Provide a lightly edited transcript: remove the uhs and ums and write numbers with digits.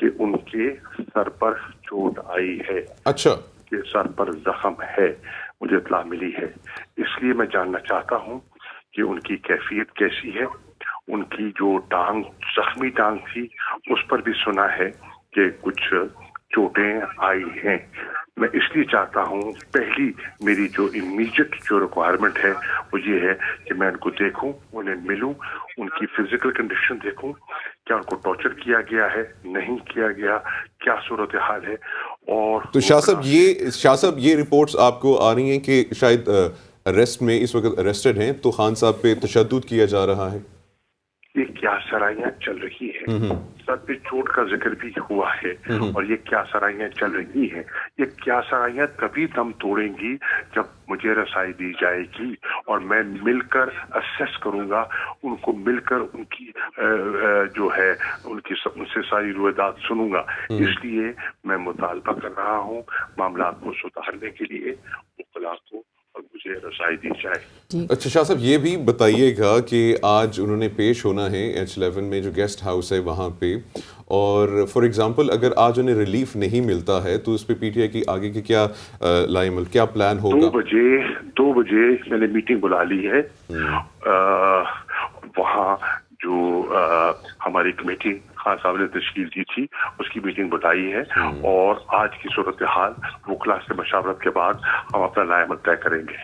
کہ ان کے سر پر چوٹ آئی ہے. اچھا. کہ سر پر زخم ہے، مجھے اطلاع ملی ہے. اس لیے میں جاننا چاہتا ہوں کہ ان کی کیفیت کیسی ہے. ان کی جو زخمی ٹانگ تھی اس پر بھی سنا ہے کہ کچھ چوٹیں آئی ہیں. میں اس لیے چاہتا ہوں، پہلی میری جو امیجیٹ جو ریکوائرمنٹ ہے وہ یہ ہے کہ میں ان کو دیکھوں، انہیں ملوں، ان کی فزیکل کنڈیشن دیکھوں، کیا ان کو ٹارچر کیا گیا ہے، نہیں کیا گیا، کیا صورتحال ہے. اور تو شاہ صاحب یہ رپورٹس آپ کو آ رہی ہیں کہ شاید اریسٹ میں اس وقت اریسٹڈ ہیں، تو خان صاحب پہ تشدد کیا جا رہا ہے. یہ کیا سرائیاں چل رہی ہے، سر پہ چوٹ کا ذکر بھی ہوا ہے، اور یہ کیا سرائیاں چل رہی ہیں. یہ کیا سرائیاں تبھی دم توڑیں گی جب مجھے رسائی دی جائے گی اور میں مل کر اسیس کروں گا، ان کو مل کر ان کی جو ہے ان سے ساری روایات سنوں گا. اس لیے میں مطالبہ کر رہا ہوں معاملات کو سدھارنے کے لیے وکلاء کو، اور مجھے رسائی دی جائے. اچھا شاہ صاحب، یہ بھی بتائیے گا کہ آج انہوں نے پیش ہونا ہے H11 میں جو گیسٹ ہاؤس ہے وہاں پہ، اور فار ایگزامپل اگر آج انہیں ریلیف نہیں ملتا ہے تو اس پہ پی ٹی آئی کی آگے کی کیا لائمل کیا پلان ہوگا؟ 2 بجے میں نے میٹنگ بلا لی ہے. وہاں جو ہماری کمیٹی خان صاحب نے تشکیل دی تھی اس کی میٹنگ بتائی ہے، اور آج کی صورتحال وکلاء سے مشاورت کے بعد ہم اپنا لائحہ طے کریں گے.